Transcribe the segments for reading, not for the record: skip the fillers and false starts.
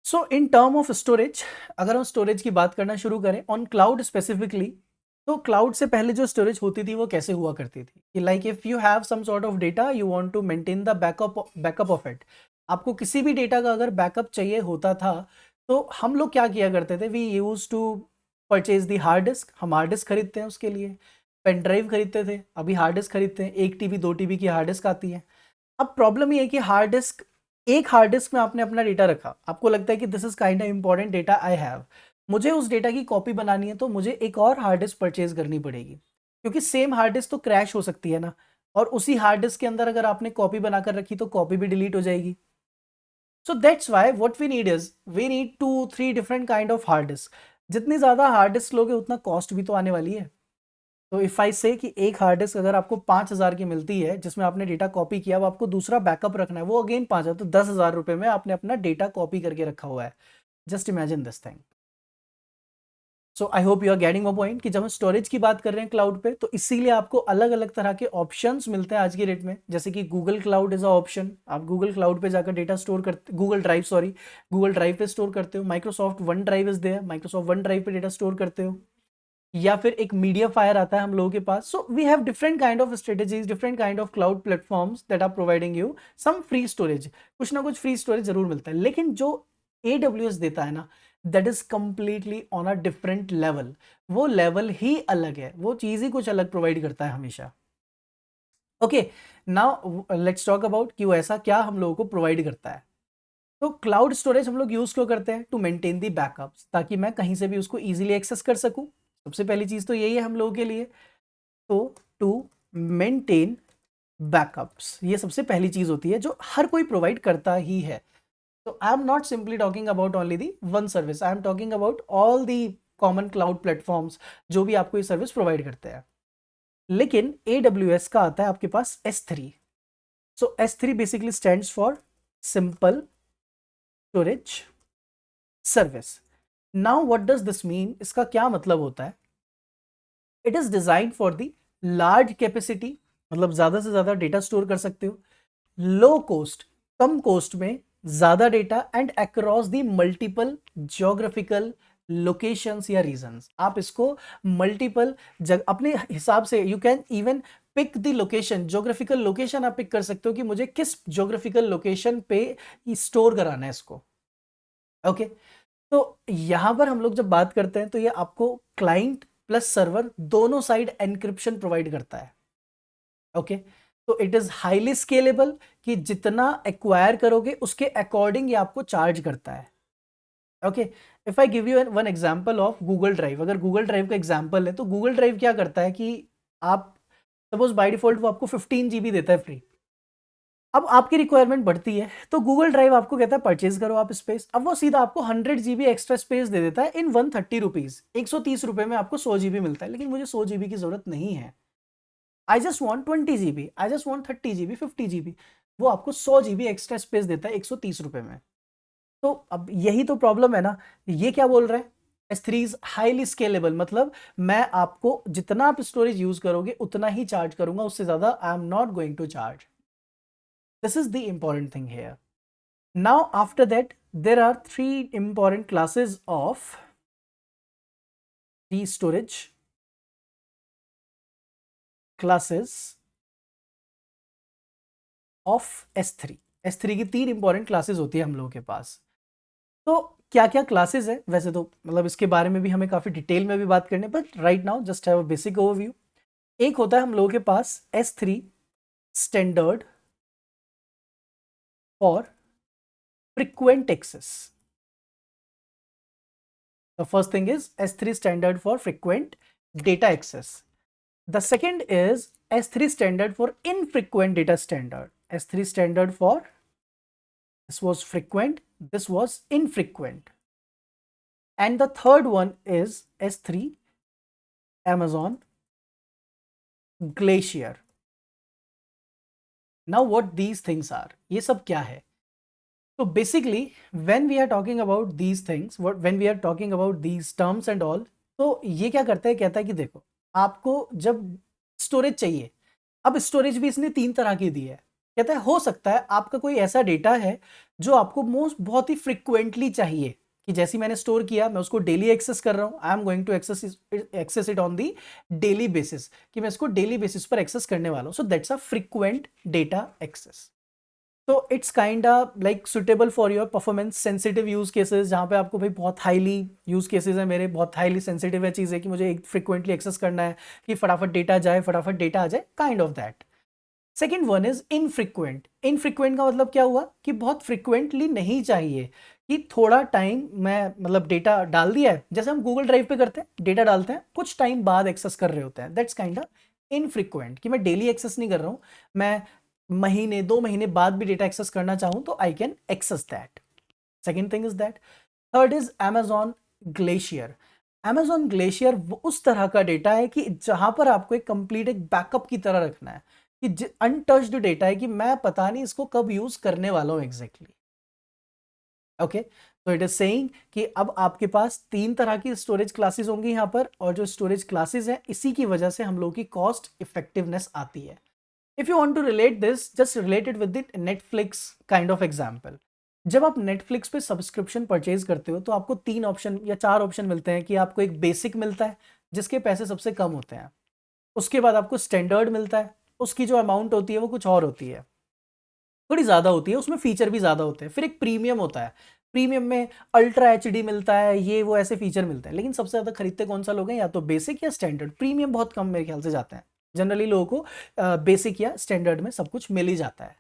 So in term of storage, अगर हम storage की बात करना शुरू करें ऑन क्लाउड स्पेसिफिकली, तो क्लाउड से पहले जो स्टोरेज होती थी वो कैसे हुआ करती थी कि like if you have some sort of data you want to maintain the backup of it. आपको किसी भी डेटा का अगर बैकअप चाहिए होता था तो हम लोग क्या किया करते थे, we use to purchase the hard disk. हम हार्ड डिस्क खरीदते हैं, उसके लिए पेन ड्राइव खरीदते थे, अभी हार्ड डिस्क खरीदते हैं, 1 TB 2 TB की हार्ड डिस्क आती है। अब प्रॉब्लम ये है कि हार्ड डिस्क, एक हार्ड डिस्क में आपने अपना डेटा रखा, आपको लगता है कि this is kind of important data I have, मुझे उस डेटा की कॉपी बनानी है तो मुझे एक और हार्ड डिस्क परचेज करनी पड़ेगी, क्योंकि सेम हार्ड डिस्क तो क्रैश हो सकती है ना, और उसी हार्ड डिस्क के अंदर अगर आपने कॉपी बनाकर रखी तो कॉपी भी डिलीट हो जाएगी। So that's why what we need is we need 2 3 different kind of hard disk. जितनी ज्यादा हार्ड डिस्क लोगे उतना कॉस्ट भी तो आने वाली है। तो इफ आई से कि एक हार्ड डिस्क अगर आपको 5,000 की मिलती है जिसमें आपने डेटा कॉपी किया, अब आपको दूसरा बैकअप रखना है वो अगेन 5,000, तो 10,000 रुपए में आपने अपना डेटा कॉपी करके रखा हुआ है। Just imagine this thing. So I hope you are getting my point कि जब हम स्टोरेज की बात कर रहे हैं क्लाउड पे तो इसीलिए आपको अलग अलग तरह के ऑप्शंस मिलते हैं आज की डेट में, जैसे कि Google cloud is a option. आप गूगल क्लाउड पे जाकर डेटा स्टोर करते, Google drive sorry, Google drive पे स्टोर करते हो। Microsoft one drive is there, Microsoft one drive पे डेटा स्टोर करते हो। या फिर एक मीडिया फायर आता है हम लोगों के पास। So we have different kind of strategies, different kind of cloud platforms that are providing you some free storage. कुछ ना कुछ फ्री स्टोरेज जरूर मिलता है, लेकिन जो AWS देता है ना, that is completely on a different level. वो लेवल ही अलग है, वो चीज ही कुछ अलग प्रोवाइड करता है हमेशा। Okay, now let's talk about कि वो ऐसा क्या हम लोगों को प्रोवाइड करता है। तो क्लाउड स्टोरेज हम लोग यूज क्यों करते हैं? टू मेंटेन दी बैकअप्स, ताकि मैं कहीं से भी उसको इजीली एक्सेस कर सकूं। सबसे पहली चीज तो यही है हम लोगों के लिए। तो टू मेंटेन बैकअप्स, ये सबसे पहली चीज होती है जो हर कोई प्रोवाइड करता ही है। तो आई am not simply talking about only the one service, I am talking about all the common cloud platforms जो भी आपको ये सर्विस प्रोवाइड करते हैं। लेकिन AWS का आता है आपके पास S3। So S3 basically stands for simple storage service. Now what does this mean, इसका क्या मतलब होता है? It is design for the large capacity, मतलब ज्यादा से ज्यादा डेटा स्टोर कर सकते हो, लो कॉस्ट, कम कॉस्ट में ज्यादा data, and across the multiple geographical locations या रीजंस। आप इसको मल्टीपल अपने हिसाब से you can even pick the location, geographical location आप पिक कर सकते हो कि मुझे किस ज्योग्राफिकल लोकेशन पे स्टोर कराना है इसको। ओके, तो यहां पर हम लोग जब बात करते हैं तो ये आपको क्लाइंट प्लस सर्वर दोनों साइड एनक्रिप्शन प्रोवाइड करता है। ओके, तो इट इज हाईली स्केलेबल, कि जितना एक्वायर करोगे उसके अकॉर्डिंग ये आपको चार्ज करता है। Okay, if I give you one example of Google drive, अगर गूगल ड्राइव का एग्जांपल है तो गूगल ड्राइव क्या करता है कि आप सपोज बाय डिफॉल्ट वो आपको 15 GB देता है फ्री। अब आपकी रिक्वायरमेंट बढ़ती है तो गूगल ड्राइव आपको कहता है परचेज करो आप स्पेस, अब वो सीधा आपको 100 GB एक्स्ट्रा स्पेस दे देता है इन 130 रुपीज, 130 रुपए में आपको 100 GB मिलता है। लेकिन मुझे 100 GB की जरूरत नहीं है, I just want 20 GB, I just want 30 GB 50 GB। वो आपको 100 GB एक्स्ट्रा स्पेस देता है 130 रुपए में। तो अब यही तो प्रॉब्लम है ना, ये क्या बोल रहा है? S3 इज हाईली स्केलेबल, मतलब मैं आपको जितना आप स्टोरेज यूज करोगे उतना ही चार्ज करूंगा, उससे ज्यादा I am not going to charge. This is the important thing here. Now, after that, there are 3 important classes of the storage classes of S3। S3 की 3 important classes होती है हम लोगों के पास। तो क्या क्या क्लासेस है, वैसे तो मतलब इसके बारे में भी हमें काफी डिटेल में भी बात करनी है, but right now just have a basic overview. एक होता है हम लोगों के पास S3 standard for frequent access. The first thing is S3 standard for frequent data access. The second is S3 standard for infrequent data standard. S3 standard for, this was frequent, this was infrequent. And the third one is S3 Amazon Glacier. Now what these things are, ये सब क्या है? So basically when we are talking about these things, when we are talking about these terms and all, तो ये क्या करता है, कहता है कि देखो आपको जब स्टोरेज चाहिए, अब स्टोरेज भी इसने 3 तरह की दी है। कहता है हो सकता है आपका कोई ऐसा डेटा है जो आपको मोस्ट बहुत ही फ्रिक्वेंटली चाहिए, कि जैसे मैंने स्टोर किया मैं उसको डेली एक्सेस कर रहा हूँ, I am going to access it on the daily basis, कि मैं इसको डेली बेसिस पर एक्सेस करने वाला हूँ, so that's a frequent data access. तो it's kind like suitable for your performance sensitive use cases, जहाँ पे आपको भाई बहुत हाईली यूज केसेस है मेरे, बहुत हाईली सेंसिटिव है चीज़ है कि मुझे एक फ्रिक्वेंटली एक्सेस करना है, कि फटाफट डेटा जाए, फटाफट डेटा आ जाए, kind of that. Second one is infrequent. Infrequent का मतलब क्या हुआ कि बहुत फ्रिक्वेंटली नहीं चाहिए, कि थोड़ा टाइम मैं मतलब डेटा डाल दिया है, जैसे हम गूगल ड्राइव पे करते हैं, डेटा डालते हैं कुछ टाइम बाद एक्सेस कर रहे होते हैं, दैट्स काइंड ऑफ इनफ्रिक्वेंट, कि मैं डेली एक्सेस नहीं कर रहा हूँ, मैं महीने 2 महीने बाद भी डेटा एक्सेस करना चाहूँ तो I can access that. Second thing is that. Third is Amazon glacier. Amazon glacier उस तरह का डेटा है कि जहां पर आपको एक कंप्लीट एक बैकअप की तरह रखना है, कि अनटच्ड डेटा है, कि मैं पता नहीं इसको कब यूज करने वाला हूं एग्जैक्टली। ओके, तो इट इज सेइंग कि अब आपके पास 3 तरह की स्टोरेज क्लासेस होंगी यहां पर, और जो स्टोरेज क्लासेस हैं इसी की वजह से हम लोग की कॉस्ट इफेक्टिवनेस आती है। If you want to relate this, just relate it with the Netflix kind of example. जब आप नेटफ्लिक्स पे सब्सक्रिप्शन परचेज करते हो तो आपको 3 ऑप्शन या 4 ऑप्शन मिलते हैं, कि आपको एक बेसिक मिलता है जिसके पैसे सबसे कम होते हैं, उसके बाद आपको स्टैंडर्ड मिलता है, उसकी जो अमाउंट होती है वो कुछ और होती है, थोड़ी ज़्यादा होती है, उसमें फीचर भी ज़्यादा होते हैं, फिर एक प्रीमियम होता है, प्रीमियम में अल्ट्रा एचडी मिलता है, ये वो ऐसे फीचर मिलते हैं, लेकिन सबसे ज़्यादा खरीदते कौन सा लोग हैं, या तो बेसिक या स्टैंडर्ड। प्रीमियम बहुत कम मेरे ख्याल से जाते हैं, जनरली लोगों को बेसिक या स्टैंडर्ड में सब कुछ मिल ही जाता है।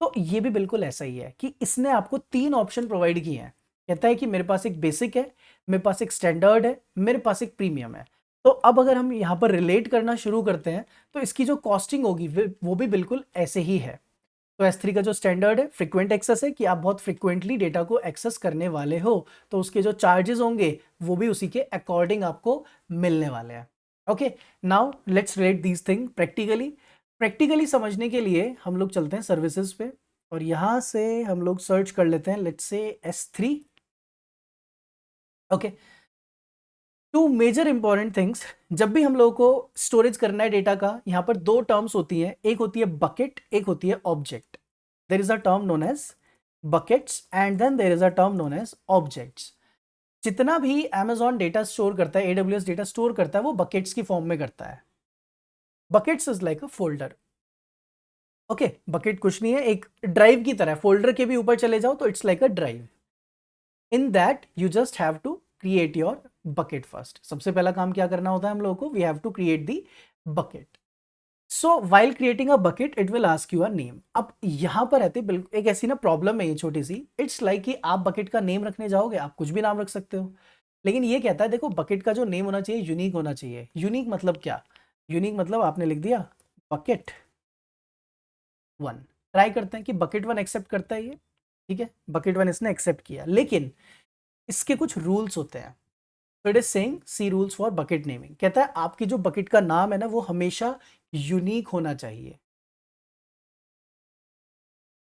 तो ये भी बिल्कुल ऐसा ही है कि इसने आपको 3 ऑप्शन प्रोवाइड किए हैं, कहता है कि मेरे पास एक बेसिक है, मेरे पास एक स्टैंडर्ड है, मेरे पास एक प्रीमियम है। तो अब अगर हम यहाँ पर रिलेट करना शुरू करते हैं तो इसकी जो कॉस्टिंग होगी वो भी बिल्कुल ऐसे ही है। तो S3 का जो स्टैंडर्ड है फ्रीक्वेंट एक्सेस है, कि आप बहुत फ्रीक्वेंटली डेटा को एक्सेस करने वाले हो, तो उसके जो चार्जेस होंगे वो भी उसी के अकॉर्डिंग आपको मिलने वाले हैं। Okay, now let's relate these thing practically. Practically समझने के लिए हम लोग चलते हैं सर्विसेज पे, और यहां से हम लोग सर्च कर लेते हैं let's say S3। Okay, two major important things, जब भी हम लोगों को स्टोरेज करना है डेटा का, यहां पर 2 टर्म्स होती हैं, एक होती है बकेट, एक होती है object. There is a term known as buckets and then there is a term known as objects. जितना भी Amazon डेटा स्टोर करता है, AWS डेटा स्टोर करता है, वो बकेट्स की फॉर्म में करता है। Buckets is like a folder. Okay, bucket कुछ नहीं है, एक ड्राइव की तरह, फोल्डर के भी ऊपर चले जाओ तो it's like a drive. In that you just have to create your bucket first. सबसे पहला काम क्या करना होता है हम लोगों को, we have to create the bucket. So while creating a bucket it will ask you a name. अब यहां पर रहते बिल्कुल एक ऐसी ना प्रॉब्लम है ये छोटी सी, इट्स लाइक कि आप बकेट का नेम रखने जाओगे, आप कुछ भी नाम रख सकते हो, लेकिन ये कहता है देखो बकेट का जो नेम होना चाहिए यूनिक होना चाहिए। यूनिक मतलब क्या, यूनिक मतलब आपने लिख दिया बकेट 1। ट्राई करते हैं कि बकेट 1 एक्सेप्ट करता है ये, ठीक है, बकेट 1 इसने एक्सेप्ट किया, लेकिन इसके कुछ रूल्स होते हैं। तो it is saying see rules for bucket naming, कहता है आपकी जो बकेट का नाम है ना वो हमेशा यूनिक होना चाहिए।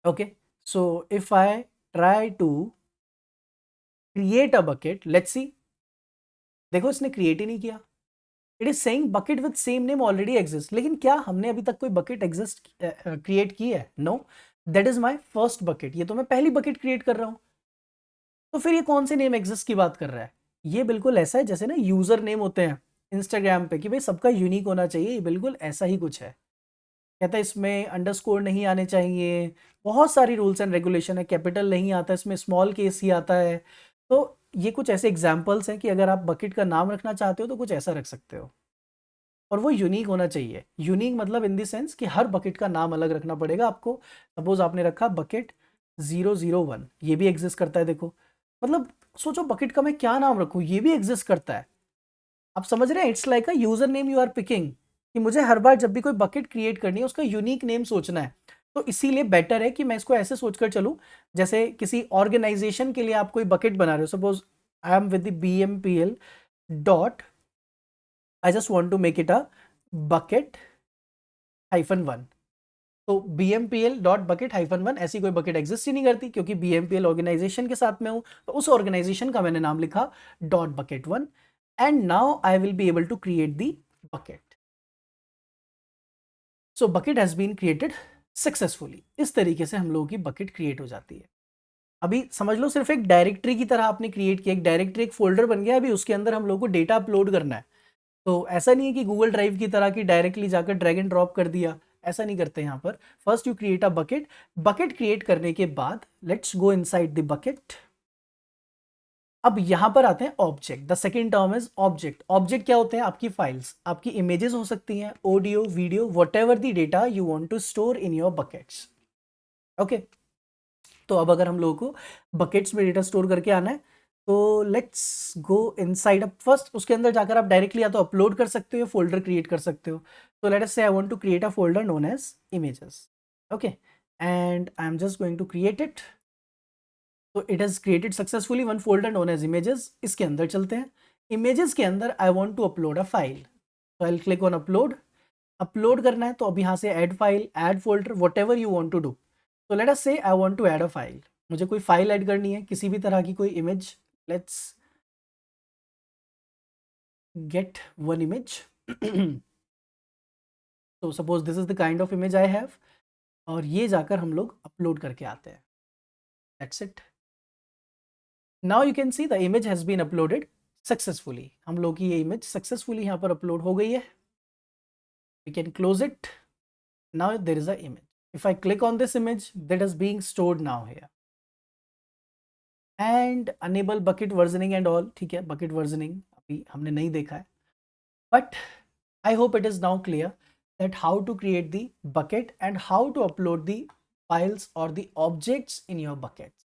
Okay, so if I try to create a bucket, let's see, देखो इसने क्रिएट ही नहीं किया। It is saying bucket with same name already exist, लेकिन क्या हमने अभी तक कोई बकेट एग्जिस्ट क्रिएट की है? No, that is my first bucket, ये तो मैं पहली बकेट क्रिएट कर रहा हूं। तो फिर ये कौन से नेम एग्जिस्ट की बात कर रहा है? ये बिल्कुल ऐसा है जैसे ना यूजर नेम होते हैं इंस्टाग्राम पे, कि भाई सबका यूनिक होना चाहिए, ये बिल्कुल ऐसा ही कुछ है। कहता है इसमें अंडरस्कोर नहीं आने चाहिए, बहुत सारी रूल्स एंड रेगुलेशन है, कैपिटल नहीं आता इसमें, स्मॉल केस ही आता है। तो ये कुछ ऐसे एग्जाम्पल्स हैं कि अगर आप बकेट का नाम रखना चाहते हो तो कुछ ऐसा रख सकते हो, और वो यूनिक होना चाहिए। यूनिक मतलब इन द सेंस कि हर बकेट का नाम अलग रखना पड़ेगा आपको। सपोज आपने रखा बकेट 001, ये भी एग्जिस्ट करता है देखो, मतलब सोचो बकेट का मैं क्या नाम रखूं, ये भी एग्जिस्ट करता है। आप समझ रहे हैं, it's like a user name you are picking, कि मुझे हर बार जब भी कोई बकेट क्रिएट करनी है उसका यूनिक नेम सोचना है। तो इसीलिए बेटर है कि मैं इसको ऐसे सोचकर चलूं, जैसे किसी ऑर्गेनाइजेशन के लिए आप कोई बकेट बना रहे हो, suppose I am with the BMPL dot, I just want to make it a bucket -1। तो BMPL डॉट बकेट -1 ऐसी कोई बकेट एग्जिस्ट ही नहीं करती, क्योंकि BMPL ऑर्गेनाइजेशन के साथ में हूं, तो उस ऑर्गेनाइजेशन का मैंने नाम लिखा dot bucket 1, and now I will be able to create the bucket. So bucket has been created. Successfully. इस तरीके से हम लोगों की बकेट क्रिएट हो जाती है। अभी समझ लो सिर्फ एक डायरेक्टरी की तरह आपने क्रिएट किया, एक डायरेक्टरी एक फोल्डर बन गया, अभी उसके अंदर हम लोगों को डेटा अपलोड करना है। तो ऐसा नहीं है कि गूगल ड्राइव की तरह की डायरेक्टली जाकर ड्रैग एंड ड्रॉप कर दिया, ऐसा नहीं करते यहाँ पर। First you create a bucket, bucket create करने के बाद let's go inside the bucket. अब यहां पर आते हैं object. The second term is object. Object क्या होते हैं? आपकी फाइल्स, आपकी इमेजेस हो सकती हैं, audio, video, whatever the data you want to store in your buckets. Okay, तो अब अगर हम लोगों को बकेट्स में डेटा स्टोर करके आना है तो लेट्स गो इनसाइड। अब फर्स्ट उसके अंदर जाकर आप डायरेक्टली या तो अपलोड कर सकते हो या फोल्डर क्रिएट कर सकते हो। तो let us say I want to create a folder known as images. Okay, and I am just going to create it. तो it has created successfully one folder known as images. इसके अंदर चलते हैं। Images के अंदर I want to upload a file, तो I click on upload. Upload करना है तो अब यहाँ से add file, add folder, whatever you want to do. तो let us say I want to add a file, मुझे कोई फाइल ऐड करनी है, किसी भी तरह की कोई image. Let's get one image. तो suppose this is the kind of image I have, और ये जाकर हम लोग अपलोड करके आते हैं। That's it. Now you can see the image has been uploaded successfully. हम लोग की ये इमेज सक्सेसफुली यहाँ पर अपलोड हो गई है। We can close it. Now there is a image. If I click on this image, that is being stored now here. And enable bucket versioning and all. ठीक है, बकेट वर्जनिंग अभी हमने नहीं देखा है, but I hope it is now clear that how to create the bucket and how to upload the files or the objects in your buckets.